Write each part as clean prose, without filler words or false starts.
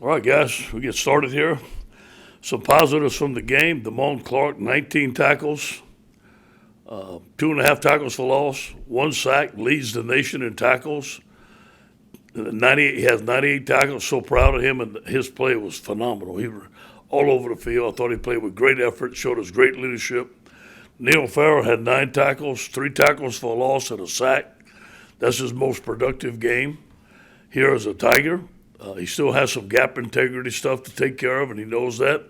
All right, guys, we get started here. Some positives from the game. Damone Clark, 19 tackles, 2.5 tackles for loss, 1 sack, leads the nation in tackles. He has 98 tackles. So proud of him, and his play was phenomenal. He was all over the field. I thought he played with great effort, showed us great leadership. Neil Farrell had 9 tackles, 3 tackles for a loss, and a sack. That's his most productive game here as a Tiger. He still has some gap integrity stuff to take care of, and he knows that,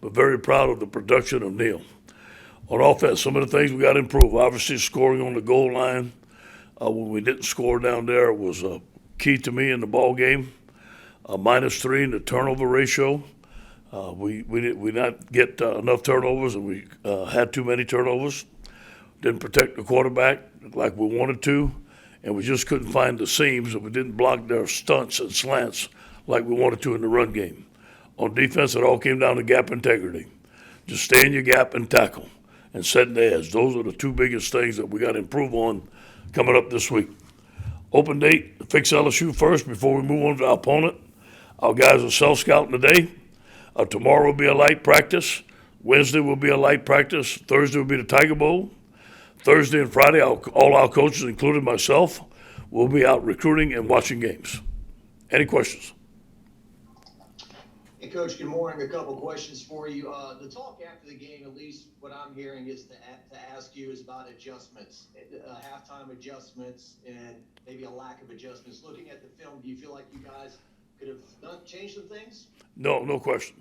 but very proud of the production of Neil. On offense, some of the things we got to improve. Obviously, scoring on the goal line. When we didn't score down there was key to me in the ball game. -3 in the turnover ratio. We did not get enough turnovers, and we had too many turnovers. Didn't protect the quarterback like we wanted to, and we just couldn't find the seams, and we didn't block their stunts and slants like we wanted to in the run game. On defense, it all came down to gap integrity. Just stay in your gap and tackle and set the edge. Those are the 2 biggest things that we got to improve on coming up this week. Open date, fix LSU first before we move on to our opponent. Our guys are self-scouting today. Tomorrow will be a light practice. Wednesday will be a light practice. Thursday will be the Tiger Bowl. Thursday and Friday, all our coaches, including myself, will be out recruiting and watching games. Any questions? Hey, Coach, good morning. A couple questions for you. The talk after the game, at least what I'm hearing, is to ask you is about adjustments, halftime adjustments, and maybe a lack of adjustments. Looking at the film, do you feel like you guys could have changed some things? No question.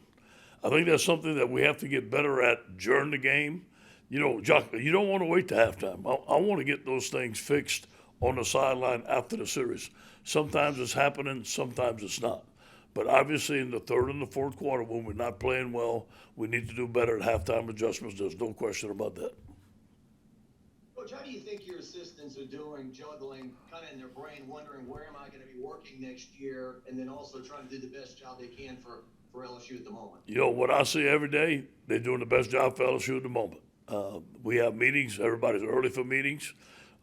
I think that's something that we have to get better at during the game. You know, Jock, you don't want to wait to halftime. I want to get those things fixed on the sideline after the series. Sometimes it's happening, sometimes it's not. But obviously in the third and the fourth quarter, when we're not playing well, we need to do better at halftime adjustments. There's no question about that. Coach, how do you think your assistants are doing, juggling, kind of in their brain, wondering where am I going to be working next year, and then also trying to do the best job they can for LSU at the moment? You know, what I see every day, they're doing the best job for LSU at the moment. We have meetings. Everybody's early for meetings.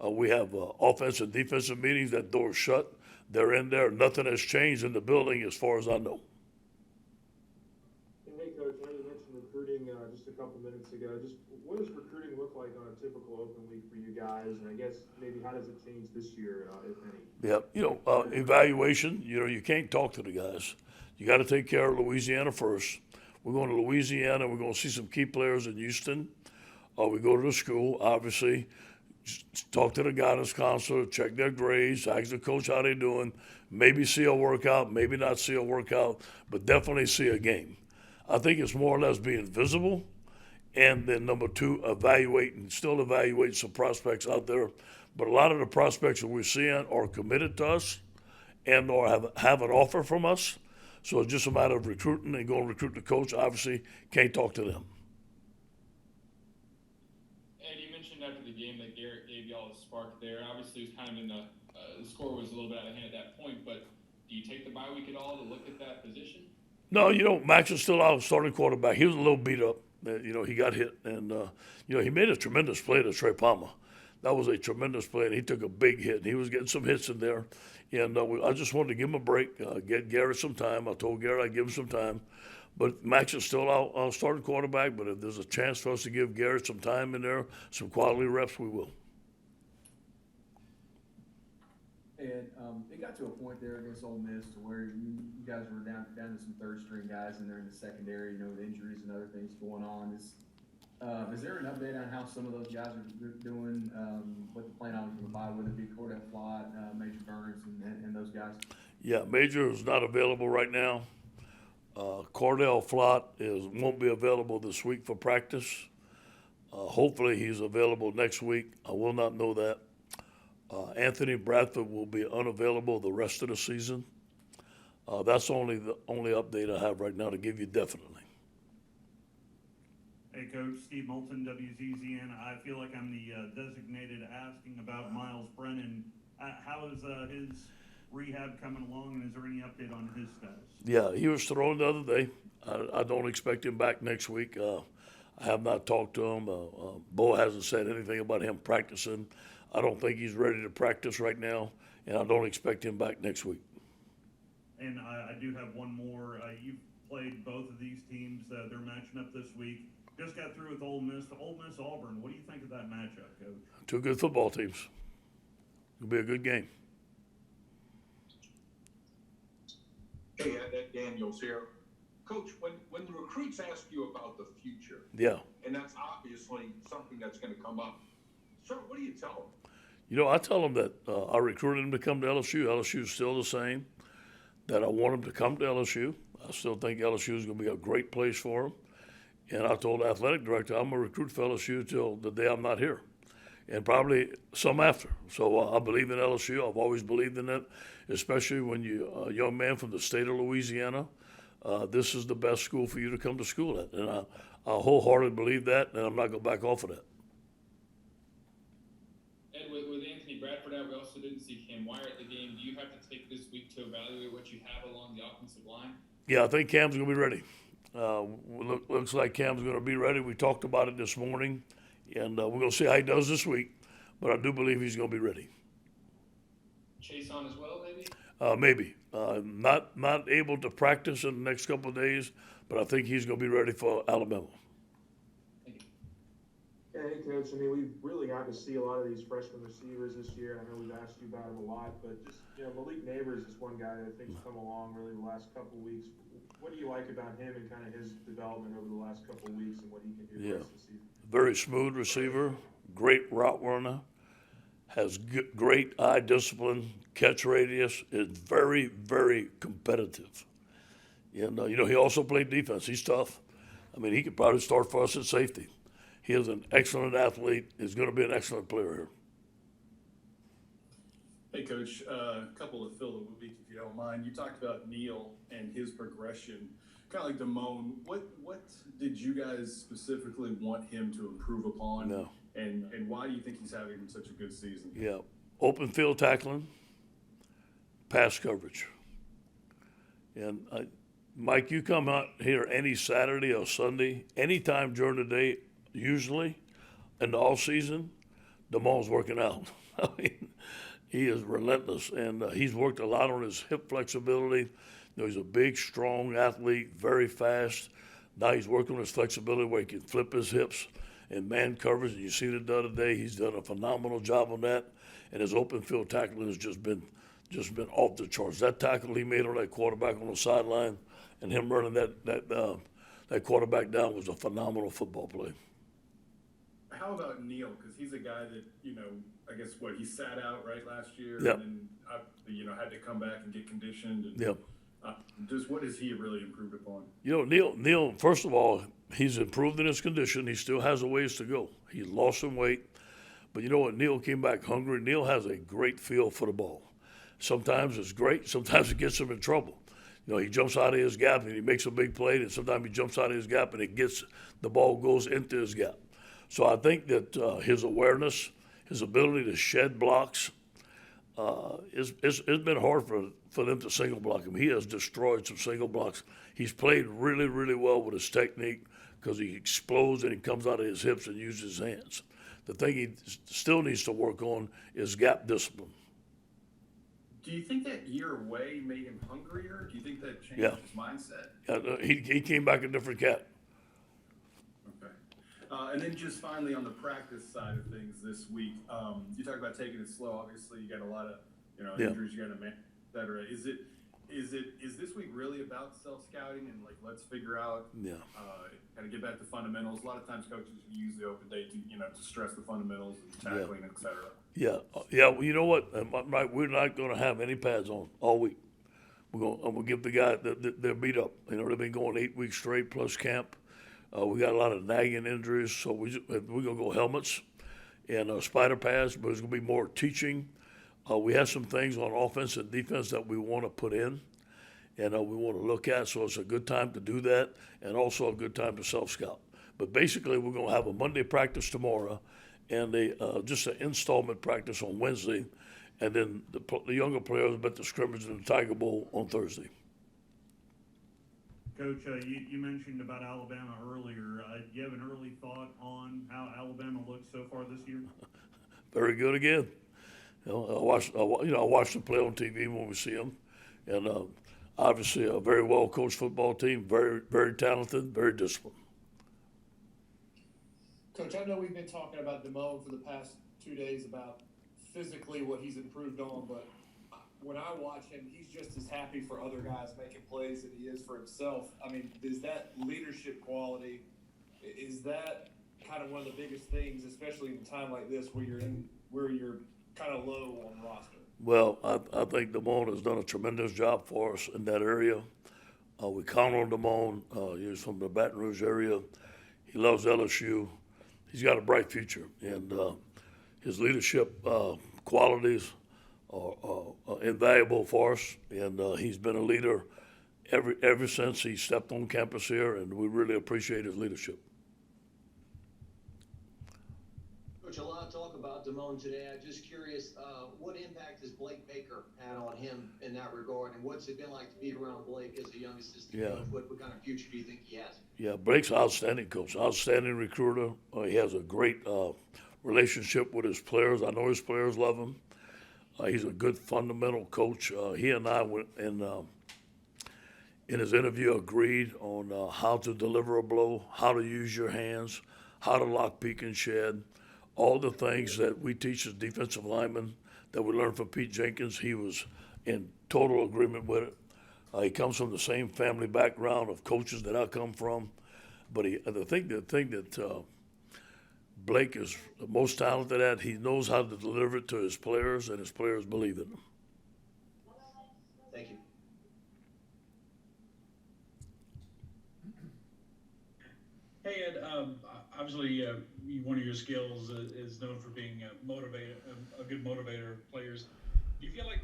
We have offensive and defensive meetings. That door's shut. They're in there. Nothing has changed in the building as far as I know. Hey, Coach, I know you mentioned recruiting just a couple minutes ago. Just what does recruiting look like on a typical open week for you guys? And I guess maybe how does it change this year, if any? Yeah, evaluation, you can't talk to the guys. You got to take care of Louisiana first. We're going to Louisiana. We're going to see some key players in Houston. We go to the school, obviously. Talk to the guidance counselor, check their grades, ask the coach how they're doing, maybe see a workout, maybe not see a workout, but definitely see a game. I think it's more or less being visible, and then number 2, still evaluating some prospects out there. But a lot of the prospects that we're seeing are committed to us and or have an offer from us. So it's just a matter of recruiting and going to recruit the coach. Obviously, can't talk to them. After the game that Garrett gave y'all a spark there. Obviously, it was kind of in the score was a little bit out of hand at that point, but do you take the bye week at all to look at that position? No, Max is still out starting quarterback. He was a little beat up. He got hit, and he made a tremendous play to Trey Palmer. That was a tremendous play, and he took a big hit. And he was getting some hits in there, and I just wanted to give him a break, get Garrett some time. I told Garrett I'd give him some time. But Max is still out starting quarterback, but if there's a chance for us to give Garrett some time in there, some quality reps, we will. And it got to a point there against Ole Miss to where you guys were down to some third-string guys in there in the secondary, with injuries and other things going on. Is there an update on how some of those guys are doing, what the plan on for the bye, whether it be Cordell Flott, Major Burns, and those guys? Yeah, Major is not available right now. Cordell Flott won't be available this week for practice. Hopefully he's available next week. I will not know that. Anthony Bradford will be unavailable the rest of the season. That's the only update I have right now to give you definitely. Hey, Coach, Steve Moulton, WZZN. I feel like I'm the designated asking about Miles Brennan. How is his rehab coming along, and is there any update on his status? Yeah, he was thrown the other day. I don't expect him back next week. I have not talked to him. Bo hasn't said anything about him practicing. I don't think he's ready to practice right now, and I don't expect him back next week. and I do have one more. You've played both of these teams. They're matching up this week. Just got through with Ole Miss. Ole Miss Auburn. What do you think of that matchup, Coach? Two good football teams. It'll be a good game. Hey, Ed Daniels here. Coach, when the recruits ask you about the future, Yeah. and that's obviously something that's going to come up, sir, what do you tell them? You know, I tell them that I recruited them to come to LSU. LSU is still the same. That I want them to come to LSU. I still think LSU is going to be a great place for them. And I told the athletic director, I'm going to recruit for LSU till the day I'm not here, and probably some after. So I believe in LSU. I've always believed in it, especially when you're a young man from the state of Louisiana. This is the best school for you to come to school at. And I wholeheartedly believe that, and I'm not going to back off of that. Ed, with Anthony Bradford out, we also didn't see Cam Wire at the game. Do you have to take this week to evaluate what you have along the offensive line? Yeah, I think Cam's going to be ready. Looks like Cam's going to be ready. We talked about it this morning, and we're going to see how he does this week. But I do believe he's going to be ready. Chase on as well, maybe? Maybe. Not able to practice in the next couple of days, but I think he's going to be ready for Alabama. Thank you. Yeah, hey, Coach. I mean, we've really got to see a lot of these freshman receivers this year. I know we've asked you about him a lot, but just, Malik Neighbors is one guy that I think's come along really the last couple of weeks. What do you like about him and kind of his development over the last couple of weeks and what he can do for us this season? Very smooth receiver, great route runner, has great eye discipline, catch radius, is very, very competitive. And, he also played defense. He's tough. I mean, he could probably start for us at safety. He is an excellent athlete. He's going to be an excellent player here. Hey, Coach, a couple of fill of the week, if you don't mind. You talked about Neal and his progression, kind of like Damone. What did you guys specifically want him to improve upon? No. And why do you think he's having such a good season? Yeah, open field tackling, pass coverage. And Mike, you come out here any Saturday or Sunday, anytime during the day, usually, in the off season, Damone's working out. I mean, he is relentless, and he's worked a lot on his hip flexibility. He's a big, strong athlete, very fast. Now he's working on his flexibility where he can flip his hips and man coverage. And you see it the other day. He's done a phenomenal job on that, and his open field tackling has just been off the charts. That tackle he made on that quarterback on the sideline, and him running that quarterback down was a phenomenal football play. How about Neal? Because he's a guy that, I guess he sat out right last year, Yep. and then had to come back and get conditioned. And, Yep. Just what has he really improved upon? Neal, first of all, he's improved in his condition. He still has a ways to go. He's lost some weight. But you know what? Neal came back hungry. Neal has a great feel for the ball. Sometimes it's great. Sometimes it gets him in trouble. He jumps out of his gap and he makes a big play, and sometimes he jumps out of his gap and the ball goes into his gap. So I think that his awareness, his ability to shed blocks, it's been hard for them to single block him. He has destroyed some single blocks. He's played really, really well with his technique because he explodes and he comes out of his hips and uses his hands. The thing he still needs to work on is gap discipline. Do you think that year away made him hungrier? Do you think that changed Yeah. his mindset? He came back a different cat. Okay. And then just finally on the practice side of things this week, you talk about taking it slow. Obviously, you got a lot of injuries you got to manage, et cetera. Is this week really about self-scouting and let's figure out kind of get back to fundamentals? A lot of times coaches use the open day to stress the fundamentals and tackling, et cetera. Yeah. Well, you know what? We're not going to have any pads on all week. I'm going to give the guy they're beat up. They've been going 8 weeks straight plus camp. We got a lot of nagging injuries, so we're going to go helmets and spider pads, but it's going to be more teaching. We have some things on offense and defense that we want to put in, and we want to look at. So it's a good time to do that, and also a good time to self-scout. But basically, we're going to have a Monday practice tomorrow, and just an installment practice on Wednesday, and then the younger players bet the scrimmage in the Tiger Bowl on Thursday. Coach, you mentioned about Alabama earlier. Do you have an early thought on how Alabama looks so far this year? Very good again. I watch them play on TV when we see them, and obviously a very well-coached football team, very, very talented, very disciplined. Coach, I know we've been talking about Damone for the past 2 days about physically what he's improved on, but when I watch him, he's just as happy for other guys making plays than he is for himself. I mean, is that leadership quality, is that kind of one of the biggest things, especially in a time like this where you're kind of low on the roster? Well, I think Damone has done a tremendous job for us in that area. We count on Damone. He's from the Baton Rouge area. He loves LSU. He's got a bright future, and his leadership qualities are invaluable for us. And he's been a leader ever since he stepped on campus here, and we really appreciate his leadership. Coach, a lot of talk about Damone today. I'm just curious, what impact has Blake Baker had on him in that regard, and what's it been like to be around Blake as a young assistant coach? What kind of future do you think he has? Yeah, Blake's an outstanding coach, outstanding recruiter. He has a great relationship with his players. I know his players love him. He's a good fundamental coach. He and I went in his interview agreed on how to deliver a blow, how to use your hands, how to lock, peek, and shed. All the things that we teach as defensive linemen that we learned from Pete Jenkins, he was in total agreement with it. He comes from the same family background of coaches that I come from. But the thing that Blake is the most talented at, he knows how to deliver it to his players, and his players believe in him. Thank you. Hey, Ed, obviously one of your skills is known for being a good motivator of players. Do you feel like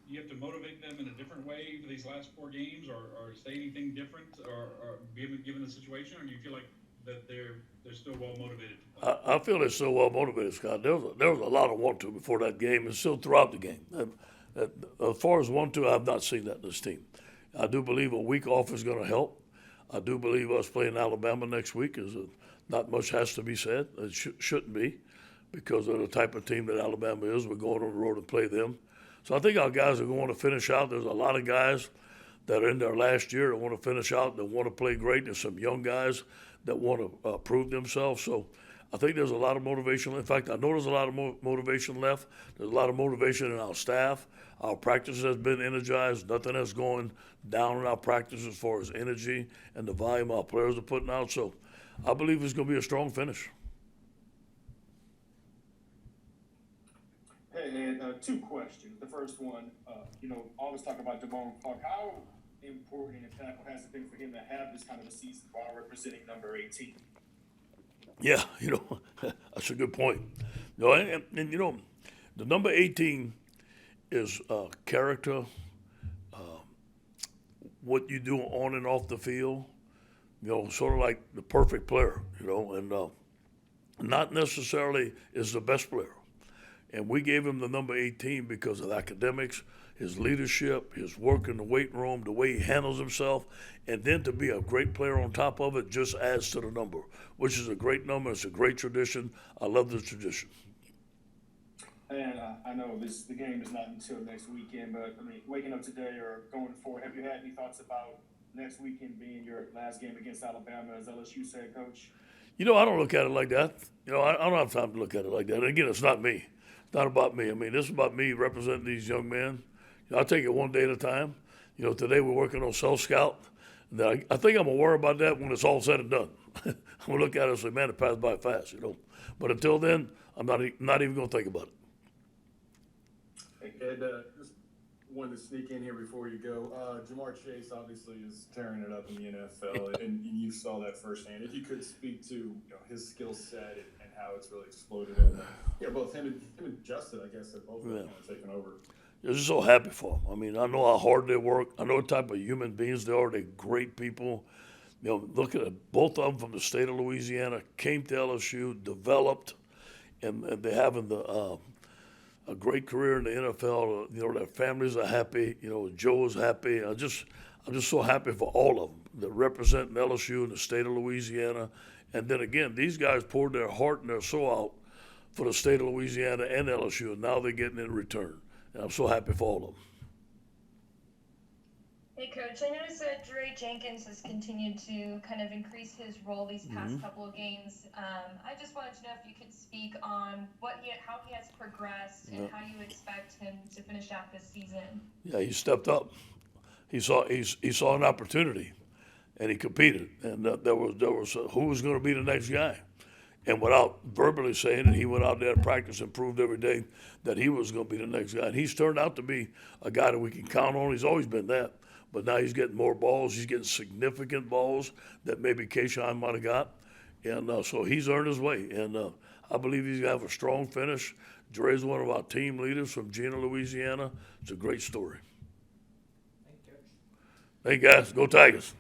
you have to motivate them in a different way for these last 4 games, or say anything different, or given the situation, or do you feel like that they're still well motivated to play? I feel they're still well motivated, Scott. There was a lot of want to before that game, and still throughout the game. As far as want to, I've not seen that in this team. I do believe a week off is going to help. I do believe us playing Alabama next week not much has to be said. It shouldn't be, because of the type of team that Alabama is. We're going on the road to play them. So I think our guys are going to finish out. There's a lot of guys that are in there last year that want to finish out, that want to play great. There's some young guys that want to prove themselves. So I think there's a lot of motivation. In fact, I know there's a lot of motivation left. There's a lot of motivation in our staff. Our practice has been energized. Nothing has gone down in our practice as far as energy and the volume our players are putting out. So I believe it's going to be a strong finish. Hey, Ed, 2 questions. The first one, always talk about Devante Parker. How important and impactful has it been for him to have this kind of a season while representing number 18? Yeah, that's a good point. And the number 18 is character, what you do on and off the field, sort of like the perfect player, and not necessarily is the best player. And we gave him the number 18 because of academics, his leadership, his work in the weight room, the way he handles himself, and then to be a great player on top of it just adds to the number, which is a great number. It's a great tradition. I love the tradition. And I know the game is not until next weekend, but waking up today or going forward, have you had any thoughts about next weekend being your last game against Alabama as LSU head coach? I don't look at it like that. I don't have time to look at it like that. And again, it's not me. It's not about me. This is about me representing these young men. I take it one day at a time. Today we're working on self-scout. I think I'm going to worry about that when it's all said and done. I'm going to look at it and say, man, it passed by fast, But until then, I'm not even going to think about it. Hey, Ed, just wanted to sneak in here before you go. JaMarr Chase obviously is tearing it up in the NFL, and you saw that firsthand. If you could speak to his skill set and how it's really exploded, and both him and Justin, I guess, have both taken over. I'm just so happy for them. I know how hard they work. I know what type of human beings they are. They're great people. Look at it. Both of them from the state of Louisiana, came to LSU, developed, and they're having a great career in the NFL. Their families are happy. Joe is happy. I'm just so happy for all of them that represent LSU in the state of Louisiana. And then again, these guys poured their heart and their soul out for the state of Louisiana and LSU, and now they're getting in return. And I'm so happy for all of them. Hey, Coach. I noticed that Derrick Jennings has continued to kind of increase his role these past couple of games. I just wanted to know if you could speak on how he has progressed and how you expect him to finish out this season. Yeah, he stepped up. He saw an opportunity, and he competed. And there was who was going to be the next guy. And without verbally saying it, he went out there to practice and proved every day that he was going to be the next guy. And he's turned out to be a guy that we can count on. He's always been that. But now he's getting more balls. He's getting significant balls that maybe Kayshawn might have got. And so he's earned his way. And I believe he's going to have a strong finish. Dre's one of our team leaders from Gina, Louisiana. It's a great story. Thank you, Coach. Hey, guys, go Tigers.